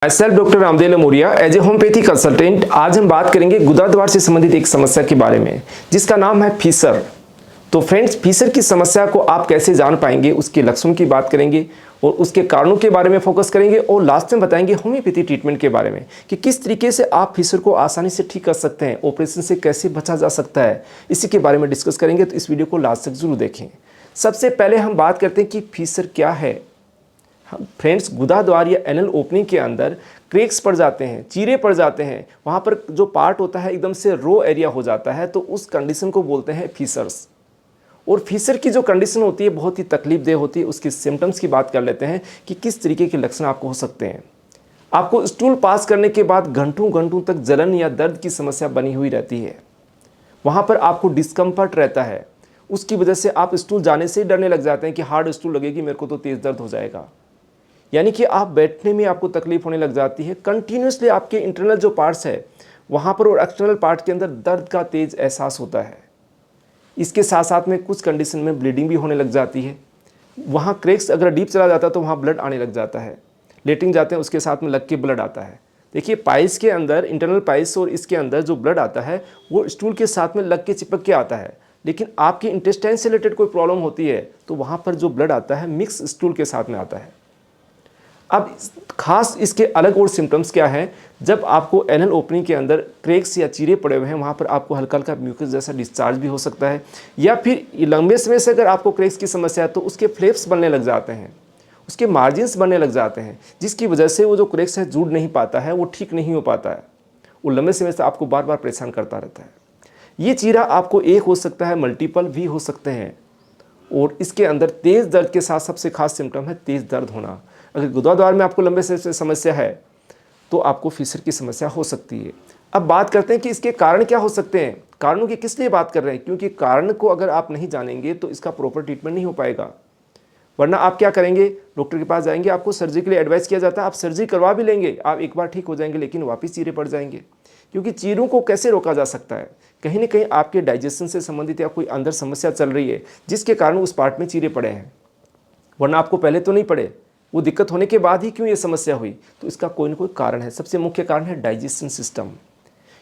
Self doctor Ramdev Lamoria as a homeopathy consultant. आज हम बात करेंगे गुदा द्वार से संबंधित एक समस्या के बारे में जिसका नाम है फीसर। तो फ्रेंड्स, फीसर की समस्या को आप कैसे जान पाएंगे, उसके लक्षणों की बात करेंगे और उसके कारणों के बारे में फोकस करेंगे और लास्ट में बताएंगे होम्योपैथी ट्रीटमेंट के बारे में कि किस तरीके से आप फीसर को आसानी से ठीक कर सकते हैं, ऑपरेशन से कैसे बचा जा सकता है, इसी के बारे में डिस्कस करेंगे। तो इस वीडियो को लास्ट तक जरूर देखें। सबसे पहले हम बात करते हैं कि फीसर क्या है। फ्रेंड्स, गुदा द्वार या एनल ओपनिंग के अंदर क्रैक्स पड़ जाते हैं, चीरे पड़ जाते हैं, वहाँ पर जो पार्ट होता है एकदम से रो एरिया हो जाता है, तो उस कंडीशन को बोलते हैं फीसर्स। और फीसर की जो कंडीशन होती है बहुत ही तकलीफदेह होती है। उसकी सिम्टम्स की बात कर लेते हैं कि किस तरीके के लक्षण आपको हो सकते हैं। आपको स्टूल पास करने के बाद घंटों घंटों तक जलन या दर्द की समस्या बनी हुई रहती है। वहाँ पर आपको डिस्कम्फर्ट रहता है, उसकी वजह से आप स्टूल जाने से ही डरने लग जाते हैं कि हार्ड स्टूल लगेगी, मेरे को तो तेज़ दर्द हो जाएगा। यानी कि आप बैठने में आपको तकलीफ होने लग जाती है। कंटिन्यूसली आपके इंटरनल जो पार्ट्स है वहाँ पर और एक्सटर्नल पार्ट के अंदर दर्द का तेज़ एहसास होता है। इसके साथ साथ में कुछ कंडीशन में ब्लीडिंग भी होने लग जाती है। वहाँ क्रैक्स अगर डीप चला जाता है तो वहाँ ब्लड आने लग जाता है। लेटिंग जाते हैं उसके साथ में लग के ब्लड आता है। देखिए, पाइल्स के अंदर, इंटरनल पाइल्स और इसके अंदर जो ब्लड आता है वो स्टूल के साथ में लग के चिपक के आता है। लेकिन आपकी इंटेस्टाइन से रिलेटेड कोई प्रॉब्लम होती है तो वहाँ पर जो ब्लड आता है मिक्स स्टूल के साथ में आता है। अब खास इसके अलग और सिम्टम्स क्या हैं, जब आपको एनल ओपनिंग के अंदर क्रैक्स या चीरे पड़े हुए हैं वहाँ पर आपको हल्का हल्का म्यूकस जैसा डिस्चार्ज भी हो सकता है, या फिर लंबे समय से अगर आपको क्रैक्स की समस्या है तो उसके फ्लेप्स बनने लग जाते हैं, उसके मार्जिन्स बनने लग जाते हैं, जिसकी वजह से वो जो क्रैक्स है जुड़ नहीं पाता है, वो ठीक नहीं हो पाता है, वो लंबे समय से आपको बार बार परेशान करता रहता है। ये चीरा आपको एक हो सकता है, मल्टीपल भी हो सकते हैं। और इसके अंदर तेज़ दर्द के साथ सबसे खास सिम्टम है तेज़ दर्द होना। अगर गुदा द्वार में आपको लंबे समय से समस्या है तो आपको फीसर की समस्या हो सकती है। अब बात करते हैं कि इसके कारण क्या हो सकते हैं। कारणों की किस लिए बात कर रहे हैं, क्योंकि कारण को अगर आप नहीं जानेंगे तो इसका प्रॉपर ट्रीटमेंट नहीं हो पाएगा। वरना आप क्या करेंगे, डॉक्टर के पास जाएंगे, आपको सर्जरी के लिए एडवाइस किया जाता है, आप सर्जरी करवा भी लेंगे, आप एक बार ठीक हो जाएंगे, लेकिन वापस चीरे पड़ जाएंगे। क्योंकि चीरों को कैसे रोका जा सकता है, कहीं ना कहीं आपके डाइजेशन से संबंधित या कोई अंदर समस्या चल रही है जिसके कारण उस पार्ट में चीरे पड़े हैं। वरना आपको पहले तो नहीं पड़े, वो दिक्कत होने के बाद ही क्यों ये समस्या हुई, तो इसका कोई ना कोई कारण है। सबसे मुख्य कारण है डाइजेशन सिस्टम।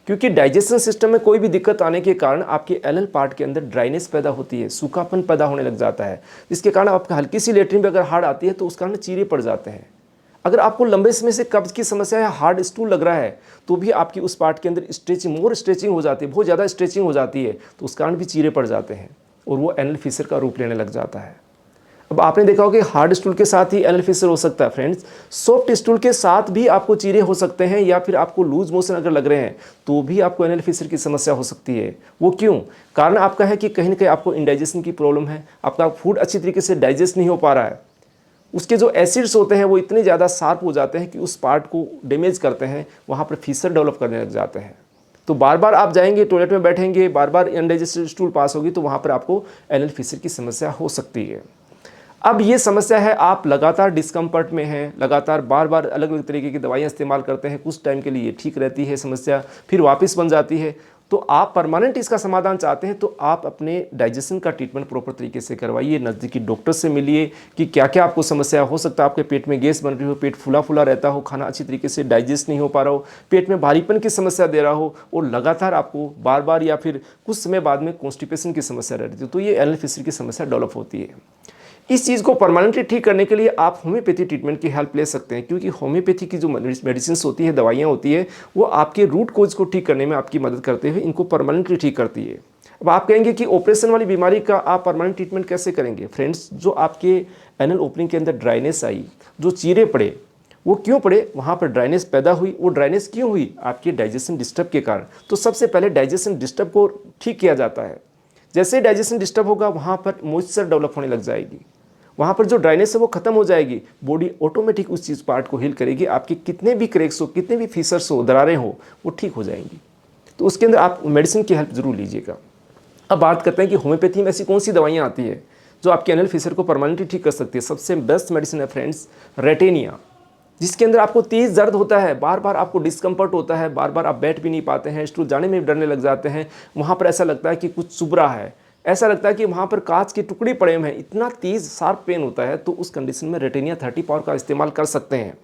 क्योंकि डाइजेशन सिस्टम में कोई भी दिक्कत आने के कारण आपके एनल पार्ट के अंदर ड्राइनेस पैदा होती है, सूखापन पैदा होने लग जाता है, जिसके कारण आपका हल्की सी लेटरिन भी अगर हार्ड आती है तो उस कारण चीरे पड़ जाते हैं। अगर आपको लंबे समय से कब्ज की समस्या है, हार्ड स्टूल लग रहा है, तो भी आपकी उस पार्ट के अंदर स्ट्रेचिंग हो जाती है, बहुत ज़्यादा स्ट्रेचिंग हो जाती है, तो उस कारण भी चीरे पड़ जाते हैं और वो एनल फीसर का रूप लेने लग जाता है। अब आपने देखा होगा कि हार्ड स्टूल के साथ ही एनल फीसर हो सकता है फ्रेंड्स। सॉफ्ट स्टूल के साथ भी आपको चीरे हो सकते हैं, या फिर आपको लूज मोशन अगर लग रहे हैं तो भी आपको एनल फीसर की समस्या हो सकती है। वो क्यों? कारण आपका है कि कहीं ना कहीं आपको इंडाइजेशन की प्रॉब्लम है, आपका फूड अच्छी तरीके से डाइजेस्ट नहीं हो पा रहा है, उसके जो एसिड्स होते हैं वो इतने ज़्यादा शार्प हो जाते हैं कि उस पार्ट को डैमेज करते हैं, वहाँ पर फीसर डेवलप करने लग जाते हैं। तो बार बार आप जाएंगे, टॉयलेट में बैठेंगे, बार बार अनडाइजेस्टेड स्टूल पास होगी तो वहाँ पर आपको एनल फीसर की समस्या हो सकती है। अब ये समस्या है, आप लगातार डिस्कम्फर्ट में हैं, लगातार बार बार अलग अलग तरीके की दवाइयाँ इस्तेमाल करते हैं, कुछ टाइम के लिए ठीक रहती है समस्या, फिर वापस बन जाती है। तो आप परमानेंट इसका समाधान चाहते हैं तो आप अपने डाइजेशन का ट्रीटमेंट प्रॉपर तरीके से करवाइए, नज़दीकी डॉक्टर से मिलिए कि क्या क्या आपको समस्या हो सकता है। आपके पेट में गैस बन रही हो, पेट फूला फूला रहता हो, खाना अच्छी तरीके से डाइजेस्ट नहीं हो पा रहा हो, पेट में भारीपन की समस्या दे रहा हो और लगातार आपको बार बार या फिर कुछ समय बाद में कॉन्स्टिपेशन की समस्या रहती है, तो ये एनल फीसर की समस्या डेवलप होती है। इस चीज़ को परमानेंटली ठीक करने के लिए आप होम्योपैथी ट्रीटमेंट की हेल्प ले सकते हैं, क्योंकि होम्योपैथी की जो मेडिसिन होती है, दवाइयाँ होती है, वो आपके रूट कोज को ठीक करने में आपकी मदद करते हुए इनको परमानेंटली ठीक करती है। अब आप कहेंगे कि ऑपरेशन वाली बीमारी का आप परमानेंट ट्रीटमेंट कैसे करेंगे। फ्रेंड्स, जो आपके एनल ओपनिंग के अंदर ड्राइनेस आई, जो चीरे पड़े, वो क्यों पड़े, वहाँ पर ड्राइनेस पैदा हुई, वो ड्राइनेस क्यों हुई, आपके डाइजेशन डिस्टर्ब के कारण। तो सबसे पहले डाइजेशन डिस्टर्ब को ठीक किया जाता है। जैसे डाइजेशन डिस्टर्ब होगा वहाँ पर मॉइस्चर डेवलप होने लग जाएगी, वहाँ पर जो ड्राइनेस है वो खत्म हो जाएगी, बॉडी ऑटोमेटिक उस चीज़ पार्ट को हील करेगी, आपके कितने भी क्रैक्स हो, कितने भी फीसर्स हो, दरारें हो, वो ठीक हो जाएंगी। तो उसके अंदर आप मेडिसिन की हेल्प ज़रूर लीजिएगा। अब बात करते हैं कि होम्योपैथी में ऐसी कौन सी दवाइयाँ आती है जो आपके एनल फीसर को परमानेंटली ठीक कर सकती है। सबसे बेस्ट मेडिसिन है फ्रेंड्स रेटेनिया, जिसके अंदर आपको तेज़ दर्द होता है, बार बार आपको डिस्कम्फर्ट होता है, बार बार आप बैठ भी नहीं पाते हैं, स्टूल जाने में भी डरने लग जाते हैं, वहाँ पर ऐसा लगता है कि कुछ चुभ रहा है, ऐसा लगता है कि वहाँ पर कांच के टुकड़े पड़े हुए हैं, इतना तेज़ शार्प पेन होता है। तो उस कंडीशन में रेटेनिया 30 पावर का इस्तेमाल कर सकते हैं।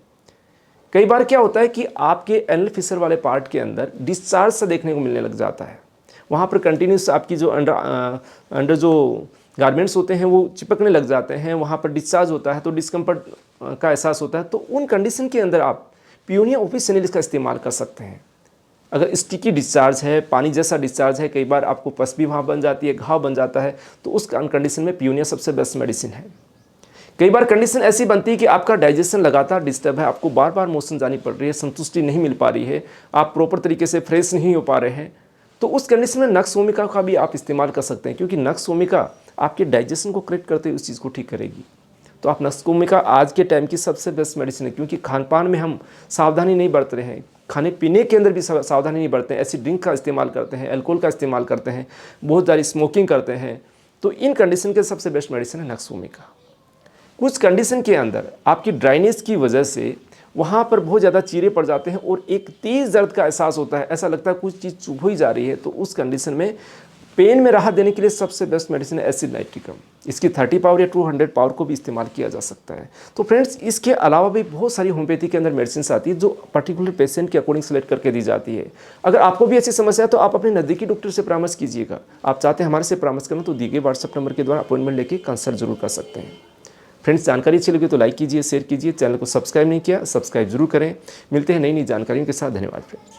कई बार क्या होता है कि आपके एनल फिशर वाले पार्ट के अंदर डिस्चार्ज सा देखने को मिलने लग जाता है, वहाँ पर कंटिन्यूस आपकी जो अंडर जो गारमेंट्स होते हैं वो चिपकने लग जाते हैं, वहाँ पर डिस्चार्ज होता है तो डिस्कम्फर्ट का एहसास होता है। तो उन कंडीशन के अंदर आप पियोनिया ऑफिसिनेलिस का इस्तेमाल कर सकते हैं। अगर स्टिकी डिस्चार्ज है, पानी जैसा डिस्चार्ज है, कई बार आपको पस भी वहाँ बन जाती है, घाव बन जाता है, तो उस कंडीशन में पियोनिया सबसे बेस्ट मेडिसिन है। कई बार कंडीशन ऐसी बनती है कि आपका डाइजेशन लगातार डिस्टर्ब है, आपको बार बार मोशन जानी पड़ रही है, संतुष्टि नहीं मिल पा रही है, आप प्रॉपर तरीके से फ्रेश नहीं हो पा रहे हैं, तो उस कंडीशन में नक्स भूमिका का भी आप इस्तेमाल कर सकते हैं, क्योंकि नक्स भूमिका आपके डाइजेशन को करेक्ट करते हुए उस चीज़ को ठीक करेगी। तो आप नक्स भूमिका आज के टाइम की सबसे बेस्ट मेडिसिन है, क्योंकि खान पान में हम सावधानी नहीं बरत रहे हैं, खाने पीने के अंदर भी सावधानी नहीं बरतते हैं, ऐसी ड्रिंक का इस्तेमाल करते हैं, अल्कोहल का इस्तेमाल करते हैं, बहुत ज़्यादा स्मोकिंग करते हैं, तो इन कंडीशन के सबसे बेस्ट मेडिसिन है नक्स भूमिका। कुछ कंडीशन के अंदर आपकी ड्राइनेस की वजह से वहाँ पर बहुत ज़्यादा चीरे पड़ जाते हैं और एक तेज़ दर्द का एहसास होता है, ऐसा लगता है कुछ चीज़ चुभ ही जा रही है, तो उस कंडीशन में पेन में राहत देने के लिए सबसे बेस्ट मेडिसिन है एसिड नाइट्रिकम। इसकी 30 पावर या 200 पावर को भी इस्तेमाल किया जा सकता है। तो फ्रेंड्स, इसके अलावा भी बहुत सारी होम्योपैथी के अंदर मेडिसिन आती है जो पर्टिकुलर पेशेंट के अकॉर्डिंग सेलेक्ट करके दी जाती है। अगर आपको भी ऐसी समस्या है तो आप अपने नज़दीकी डॉक्टर से परामर्श कीजिएगा। आप चाहते हैं हमारे से परामर्श करना तो दी गए व्हाट्सएप नंबर के द्वारा अपॉइंटमेंट लेके कंसल्ट जरूर कर सकते हैं। फ्रेंड्स, जानकारी अच्छी लगी तो लाइक कीजिए, शेयर कीजिए, चैनल को सब्सक्राइब नहीं किया सब्सक्राइब जरूर करें। मिलते हैं नई नई जानकारियों के साथ। धन्यवाद फ्रेंड्स।